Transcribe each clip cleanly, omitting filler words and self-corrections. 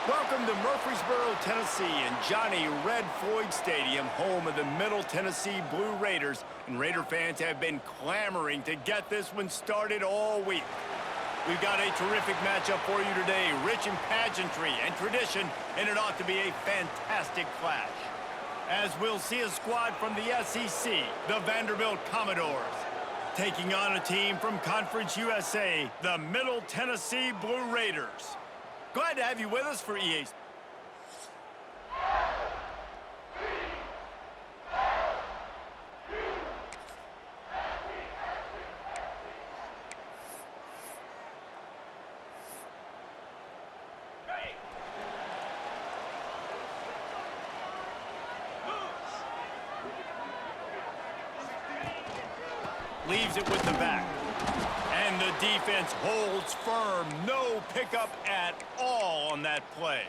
Welcome to Murfreesboro, Tennessee, and Johnny Red Floyd Stadium, home of the Middle Tennessee Blue Raiders. And Raider fans have been clamoring to get this one started all week. We've got a terrific matchup for you today, rich in pageantry and tradition, and it ought to be a fantastic clash. As we'll see a squad from the SEC, the Vanderbilt Commodores, taking on a team from Conference USA, the Middle Tennessee Blue Raiders. Glad to have you with us for EA. Leaves it with the back. And the defense holds firm. No pickup at all on that play.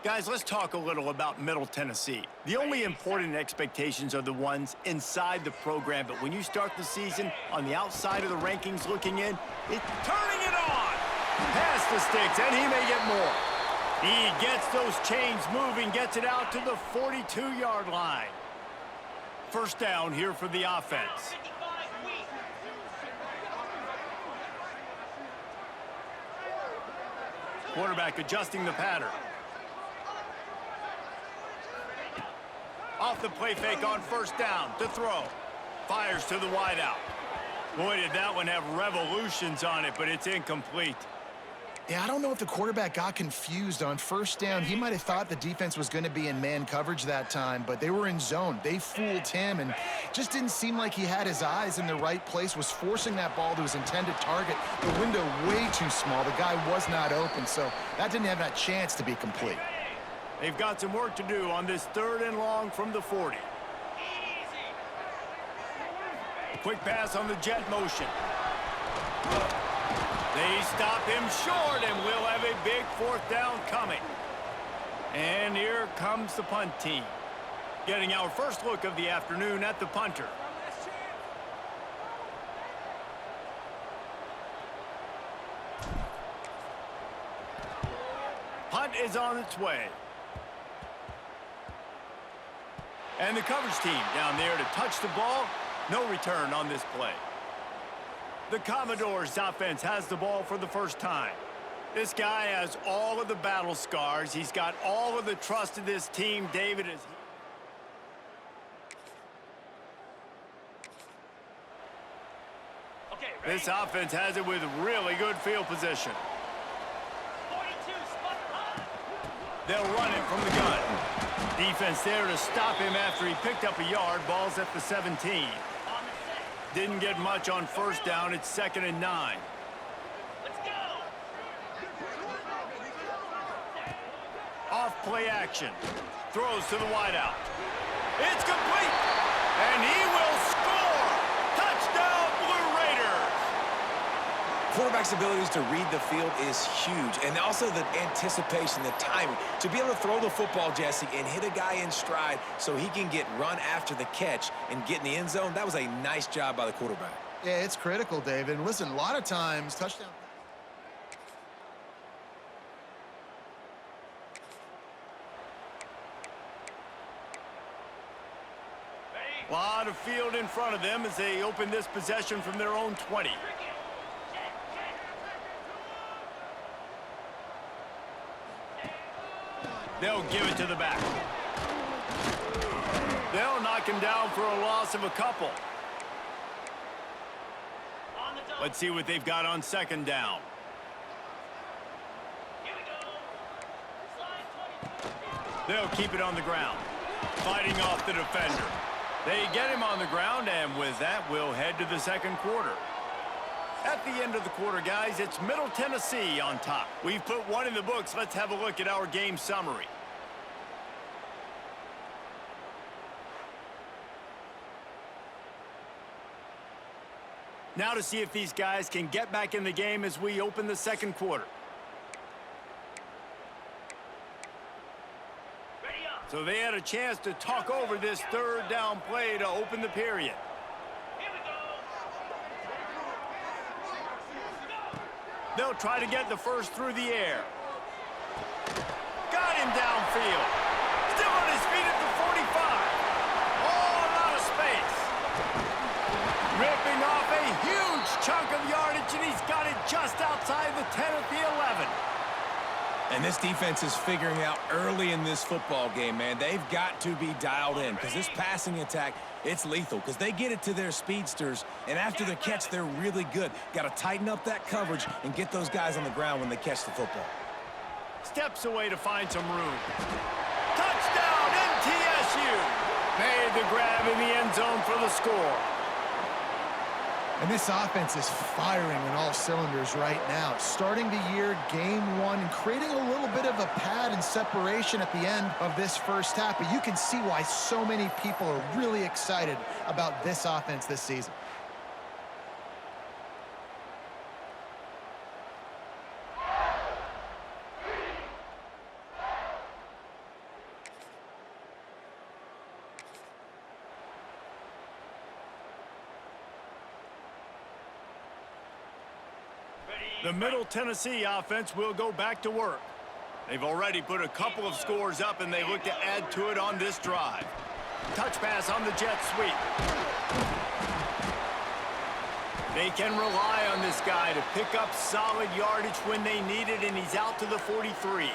Guys, let's talk a little about Middle Tennessee. The only important expectations are the ones inside the program, but when you start the season on the outside of the rankings looking in, it's turning it on. Past the sticks, and he may get more. He gets those chains moving, gets it out to the 42-yard line. First down here for the offense. Quarterback adjusting the pattern. Off the play fake on first down to throw. Fires to the wideout. Boy, did that one have revolutions on it, but it's incomplete. Yeah, I don't know if the quarterback got confused on first down. He might have thought the defense was going to be in man coverage that time, but they were in zone. They fooled him and just didn't seem like he had his eyes in the right place, was forcing that ball to his intended target. The window way too small. The guy was not open, so that didn't have that chance to be complete. They've got some work to do on this 3rd and long from the 40. Quick pass on the jet motion. They stop him short, and we'll have a big 4th down coming. And here comes the punt team. Getting our first look of the afternoon at the punter. Punt is on its way. And the coverage team down there to touch the ball. No return on this play. The Commodores offense has the ball for the first time. This guy has all of the battle scars. He's got all of the trust of this team. David is... This offense has it with really good field position. They'll run it from the gun. Defense there to stop him after he picked up a yard. Ball's at the 17. Didn't get much on first down. It's 2nd and 9. Let's go. Off play action. Throws to the wideout. It's complete. And he will score. Touchdown, Blue Raiders. Quarterback's abilities to read the field is huge. And also the anticipation, the timing. To be able to throw the football, Jesse, and hit a guy in stride so he can get run after the catch and get in the end zone, that was a nice job by the quarterback. Yeah, it's critical, David. And listen, a lot of times, touchdown. A lot of field in front of them as they open this possession from their own 20. They'll give it to the back. They'll knock him down for a loss of a couple. Let's see what they've got on 2nd down. They'll keep it on the ground, fighting off the defender. They get him on the ground, and with that, we'll head to the 2nd quarter. At the end of the quarter, guys, it's Middle Tennessee on top. We've put one in the books. Let's have a look at our game summary. Now to see if these guys can get back in the game as we open the 2nd quarter. So they had a chance to talk over this 3rd down play to open the period. They'll try to get the first through the air. him downfield. Still on his feet at the 45. All out of space. Ripping off a huge chunk of yardage, and he's got it just outside the 10 at the 11. And this defense is figuring out early in this football game, man. They've got to be dialed in because this passing attack, it's lethal because they get it to their speedsters, and after the catch, they're really good. Got to tighten up that coverage and get those guys on the ground when they catch the football. Steps away to find some room. Touchdown, MTSU! Made the grab in the end zone for the score. And this offense is firing on all cylinders right now. Starting the year, game one, and creating a little bit of a pad and separation at the end of this first half. But you can see why so many people are really excited about this offense this season. The Middle Tennessee offense will go back to work. They've already put a couple of scores up, and they look to add to it on this drive. Touch pass on the jet sweep. They can rely on this guy to pick up solid yardage when they need it, and he's out to the 43.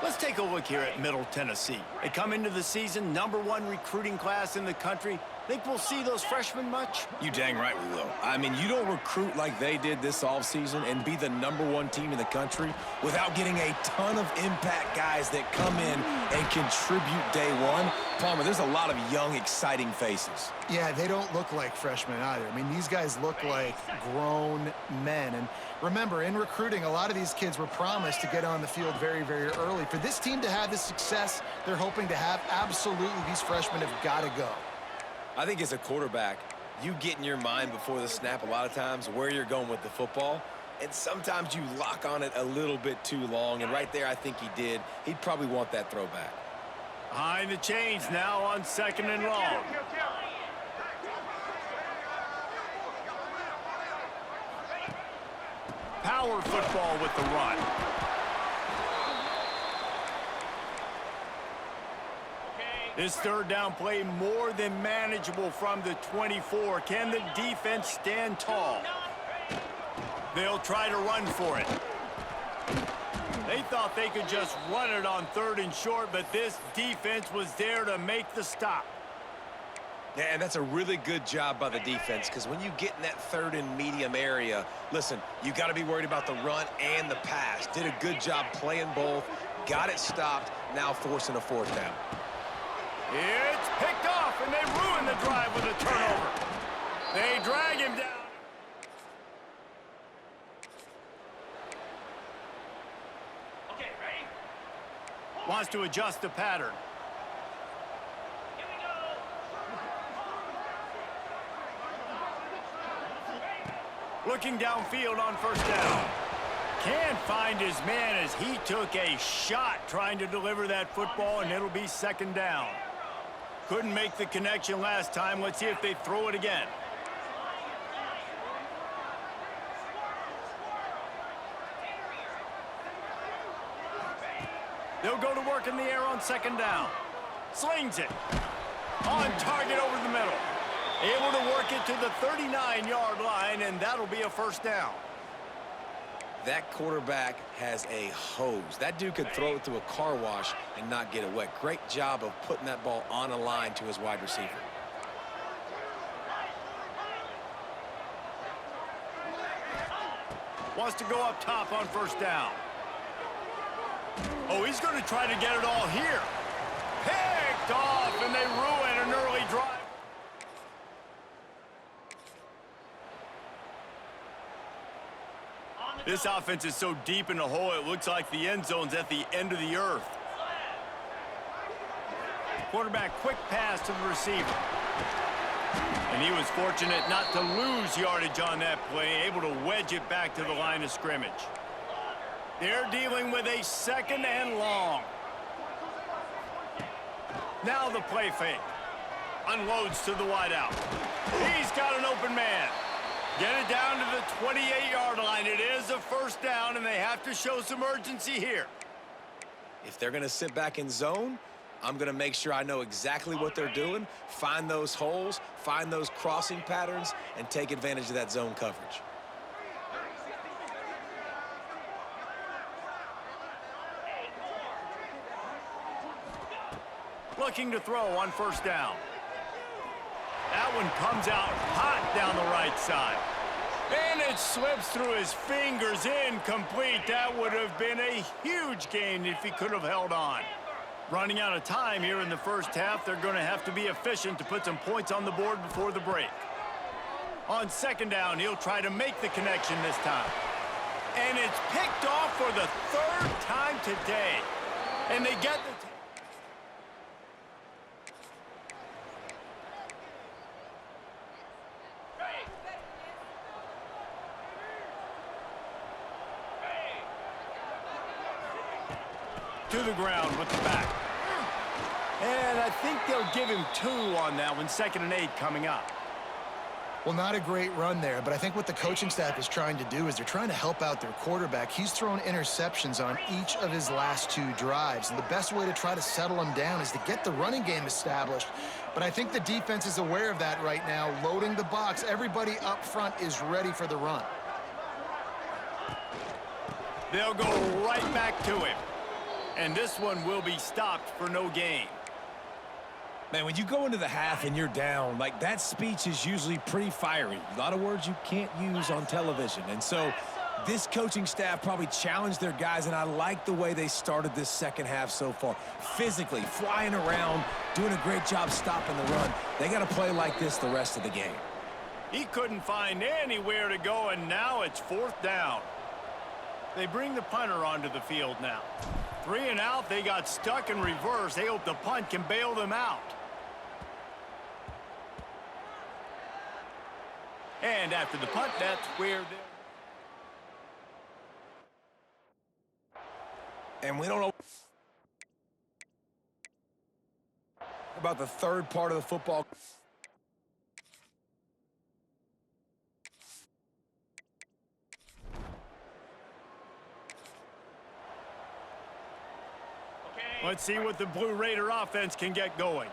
Let's take a look here at Middle Tennessee. They come into the season #1 recruiting class in the country. Think we'll see those freshmen much? You dang right we will. I mean, you don't recruit like they did this offseason and be the #1 team in the country without getting a ton of impact guys that come in and contribute day one. Palmer, there's a lot of young, exciting faces. Yeah, they don't look like freshmen either. I mean, these guys look like grown men. And remember, in recruiting, a lot of these kids were promised to get on the field very, very early. For this team to have the success they're hoping to have, absolutely these freshmen have got to go. I think as a quarterback, you get in your mind before the snap a lot of times where you're going with the football, and sometimes you lock on it a little bit too long, and right there I think he did. He'd probably want that throwback. Behind the chains now on 2nd and long. Power football with the run. This third down play more than manageable from the 24. Can the defense stand tall? They'll try to run for it. They thought they could just run it on 3rd and short, but this defense was there to make the stop. Yeah, and that's a really good job by the defense because when you get in that 3rd and medium area, listen, you got to be worried about the run and the pass. Did a good job playing both, got it stopped, now forcing a 4th down. It's picked off, and they ruin the drive with a turnover. They drag him down. Okay, ready? Wants to adjust the pattern. Here we go. Looking downfield on 1st down. Can't find his man as he took a shot trying to deliver that football, and it'll be 2nd down. Couldn't make the connection last time. Let's see if they throw it again. They'll go to work in the air on 2nd down. Slings it. On target over the middle. Able to work it to the 39-yard line, and that'll be a 1st down. That quarterback has a hose. That dude could throw it through a car wash and not get it wet. Great job of putting that ball on a line to his wide receiver. Wants to go up top on 1st down. Oh, he's going to try to get it all here. Picked off, and they ruin an early drive. This offense is so deep in the hole, it looks like the end zone's at the end of the earth. Quarterback quick pass to the receiver. And he was fortunate not to lose yardage on that play, able to wedge it back to the line of scrimmage. They're dealing with a 2nd and long. Now the play fake. Unloads to the wideout. He's got an open man. Get it down to the 28-yard line. It is a 1st down, and they have to show some urgency here. If they're going to sit back in zone, I'm going to make sure I know exactly what they're doing, find those holes, find those crossing patterns, and take advantage of that zone coverage. Looking to throw on first down. That one comes out hot down the right side. And it slips through his fingers, incomplete. That would have been a huge gain if he could have held on. Running out of time here in the first half, they're going to have to be efficient to put some points on the board before the break. On second down, he'll try to make the connection this time. And it's picked off for the third time today. And they get the... to the ground with the back. And I think they'll give him 2 on that one. 2nd and 8 coming up. Well, not a great run there, but I think what the coaching staff is trying to do is they're trying to help out their quarterback. He's thrown interceptions on each of his last 2 drives, and the best way to try to settle him down is to get the running game established. But I think the defense is aware of that right now, loading the box. Everybody up front is ready for the run. They'll go right back to him. And this one will be stopped for no gain. Man, when you go into the half and you're down, like, that speech is usually pretty fiery. A lot of words you can't use on television. And so this coaching staff probably challenged their guys, and I like the way they started this second half so far. Physically, flying around, doing a great job stopping the run. They got to play like this the rest of the game. He couldn't find anywhere to go, and now it's 4th down. They bring the punter onto the field now. 3 and out, they got stuck in reverse. They hope the punt can bail them out. And after the punt, that's where they're... And we don't know about the third part of the football. Let's see what the Blue Raider offense can get going.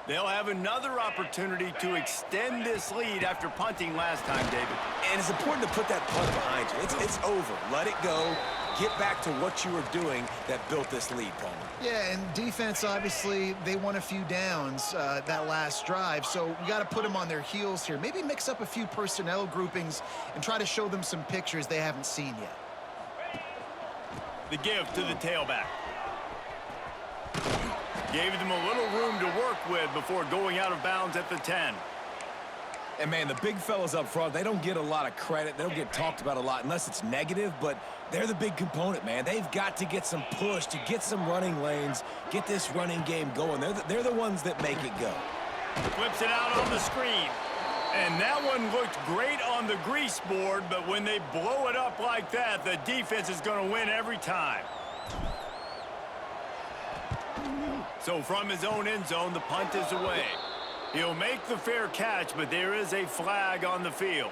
They'll have another opportunity to extend this lead after punting last time, David. And it's important to put that punt behind you. It's over. Let it go. Get back to what you were doing that built this lead, Palmer. Yeah, and defense, obviously, they won a few downs that last drive, so you got to put them on their heels here. Maybe mix up a few personnel groupings and try to show them some pictures they haven't seen yet. The give to the tailback. Gave them a little room to work with before going out of bounds at the 10. And, man, the big fellas up front, they don't get a lot of credit. They don't get talked about a lot unless it's negative, but they're the big component, man. They've got to get some push, to get some running lanes, get this running game going. They're the ones that make it go. Flips it out on the screen. And that one looked great on the grease board, but when they blow it up like that, the defense is going to win every time. So from his own end zone, the punt is away. He'll make the fair catch, but there is a flag on the field.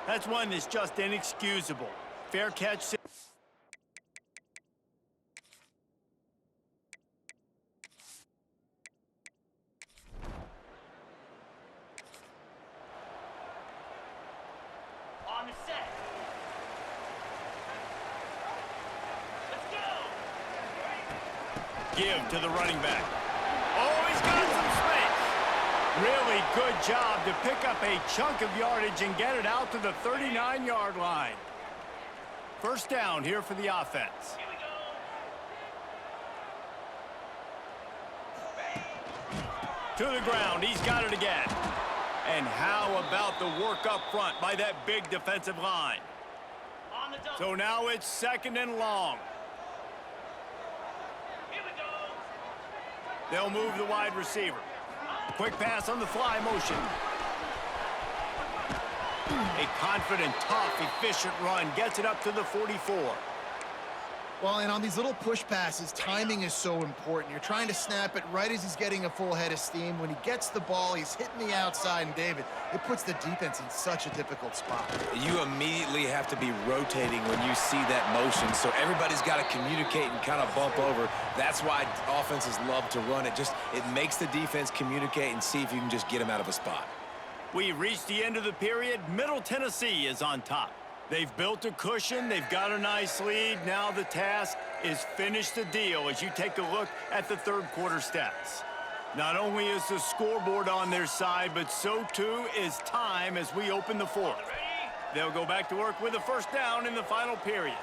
That's one that's just inexcusable. Fair catch. On the set. Give to the running back. Oh, he's got some space. Really good job to pick up a chunk of yardage and get it out to the 39-yard line. First down here for the offense. To the ground, he's got it again. And how about the work up front by that big defensive line? So now it's 2nd and long. They'll move the wide receiver. Quick pass on the fly motion. A confident, tough, efficient run gets it up to the 44. Well, and on these little push passes, timing is so important. You're trying to snap it right as he's getting a full head of steam. When he gets the ball, he's hitting the outside, and David, it puts the defense in such a difficult spot. You immediately have to be rotating when you see that motion, so everybody's got to communicate and kind of bump over. That's why offenses love to run it. It makes the defense communicate and see if you can just get them out of a spot. We reached the end of the period. Middle Tennessee is on top. They've built a cushion. They've got a nice lead. Now the task is finish the deal as you take a look at the third quarter stats. Not only is the scoreboard on their side, but so too is time as we open the fourth. They'll go back to work with a first down in the final period.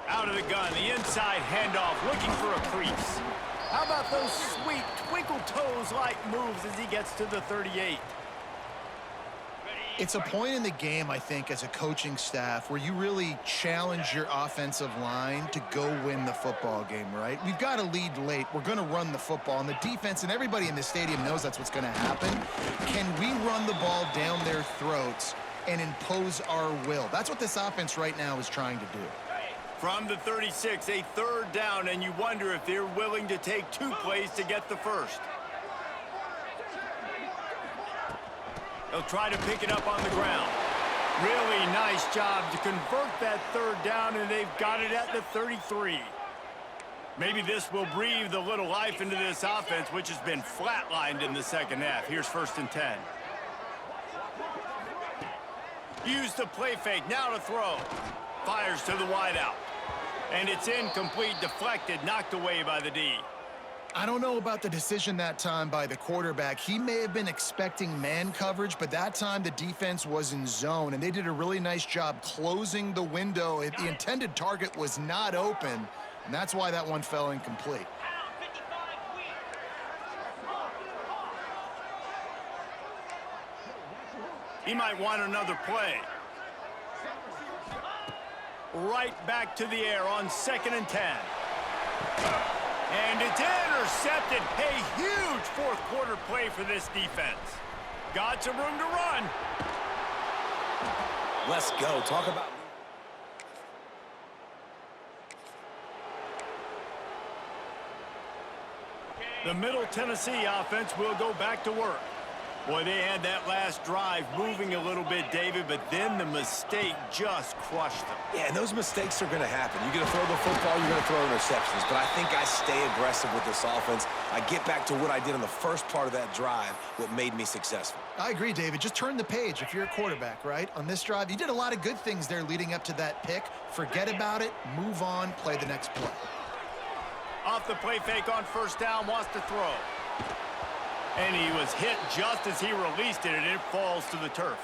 Out of the gun, the inside handoff, looking for a crease. How about those sweet twinkle toes-like moves as he gets to the 38? It's a point in the game, I think, as a coaching staff where you really challenge your offensive line to go win the football game, right? We've got a lead late. We're going to run the football. And the defense and everybody in the stadium knows that's what's going to happen. Can we run the ball down their throats and impose our will? That's what this offense right now is trying to do. From the 36, a third down, and you wonder if they're willing to take 2 plays to get the first. They'll try to pick it up on the ground. Really nice job to convert that third down, and they've got it at the 33. Maybe this will breathe a little life into this offense, which has been flatlined in the second half. Here's 1st and 10. Use the play fake, now to throw. Fires to the wideout. And it's incomplete, deflected, knocked away by the D. I don't know about the decision that time by the quarterback. He may have been expecting man coverage, but that time the defense was in zone, and they did a really nice job closing the window. The intended target was not open, and that's why that one fell incomplete. He might want another play. Right back to the air on 2nd and 10. And it's intercepted. A huge fourth quarter play for this defense. Got some room to run. Let's go. Talk about... The Middle Tennessee offense will go back to work. Boy, they had that last drive moving a little bit, David, but then the mistake just crushed them. Yeah, and those mistakes are going to happen. You're going to throw the football, you're going to throw interceptions. But I think I stay aggressive with this offense. I get back to what I did on the first part of that drive, what made me successful. I agree, David. Just turn the page if you're a quarterback, right? On this drive, you did a lot of good things there leading up to that pick. Forget about it, move on, play the next play. Off the play fake on 1st down, wants to throw. And he was hit just as he released it, and it falls to the turf.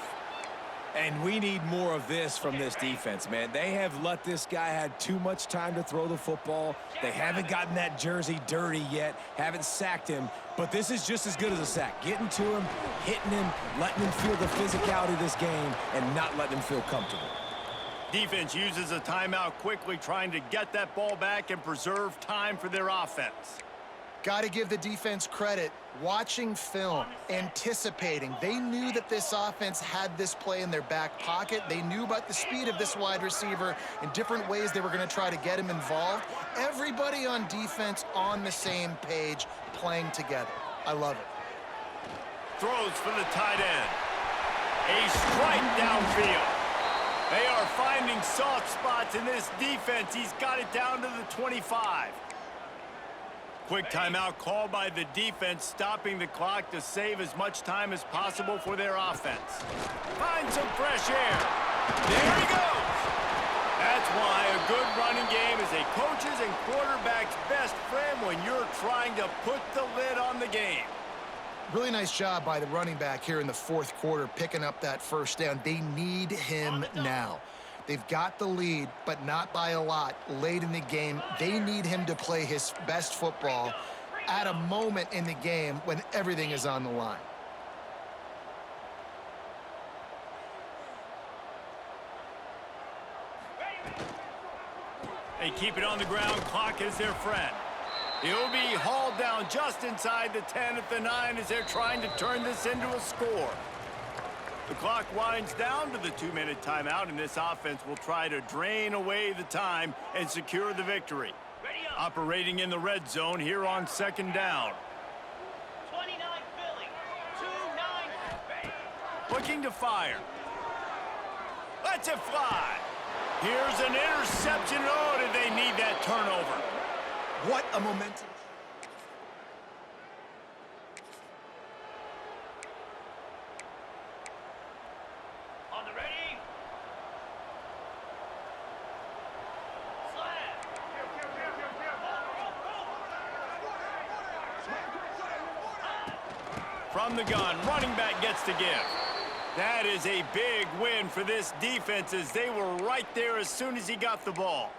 And we need more of this from this defense, man. They have let this guy have too much time to throw the football. They haven't gotten that jersey dirty yet, haven't sacked him. But this is just as good as a sack. Getting to him, hitting him, letting him feel the physicality of this game, and not letting him feel comfortable. Defense uses a timeout quickly, trying to get that ball back and preserve time for their offense. Got to give the defense credit. Watching film, anticipating. They knew that this offense had this play in their back pocket. They knew about the speed of this wide receiver in different ways they were going to try to get him involved. Everybody on defense on the same page, playing together. I love it. Throws for the tight end. A strike downfield. They are finding soft spots in this defense. He's got it down to the 25. Quick timeout called by the defense, stopping the clock to save as much time as possible for their offense. Find some fresh air. There he goes. That's why a good running game is a coach's and quarterback's best friend when you're trying to put the lid on the game. Really nice job by the running back here in the fourth quarter, picking up that first down. They need him now. They've got the lead, but not by a lot late in the game. They need him to play his best football at a moment in the game when everything is on the line. They keep it on the ground. Clock is their friend. He'll be hauled down just inside the 10 at the 9 as they're trying to turn this into a score. The clock winds down to the 2-minute timeout, and this offense will try to drain away the time and secure the victory. Operating in the red zone here on second down. 29 Philly, 2-9. Looking to fire. Lets it fly. Here's an interception. Oh, did they need that turnover? What a momentum. On the ready. Slam. From the gun, running back gets to give. That is a big win for this defense as they were right there as soon as he got the ball.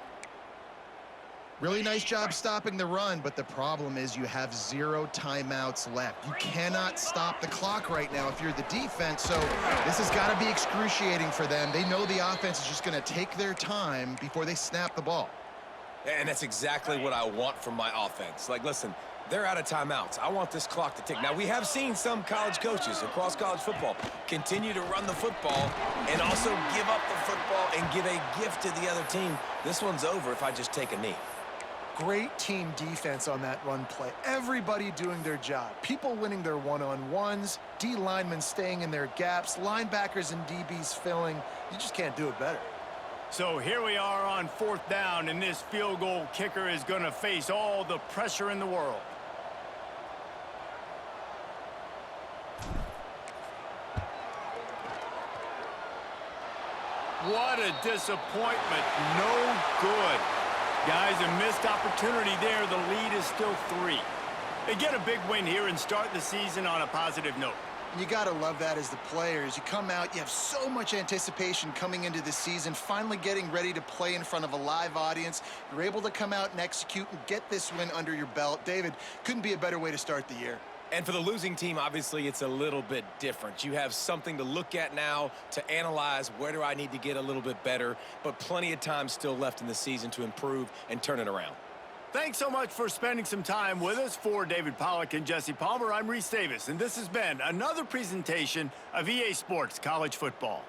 Really nice job stopping the run, but the problem is you have 0 timeouts left. You cannot stop the clock right now if you're the defense, so this has got to be excruciating for them. They know the offense is just going to take their time before they snap the ball. And that's exactly what I want from my offense. Like, listen, they're out of timeouts. I want this clock to tick. Now, we have seen some college coaches across college football continue to run the football and also give up the football and give a gift to the other team. This one's over if I just take a knee. Great team defense on that run play. Everybody doing their job. People winning their one-on-ones, D linemen staying in their gaps, linebackers and DBs filling. You just can't do it better. So here we are on 4th down, and this field goal kicker is going to face all the pressure in the world. What a disappointment. No good. Guys, a missed opportunity there. The lead is still 3. They get a big win here and start the season on a positive note. You got to love that as the players. You come out, you have so much anticipation coming into the season, finally getting ready to play in front of a live audience. You're able to come out and execute and get this win under your belt. David, couldn't be a better way to start the year. And for the losing team, obviously, it's a little bit different. You have something to look at now to analyze where do I need to get a little bit better, but plenty of time still left in the season to improve and turn it around. Thanks so much for spending some time with us. For David Pollack and Jesse Palmer, I'm Reese Davis, and this has been another presentation of EA Sports College Football.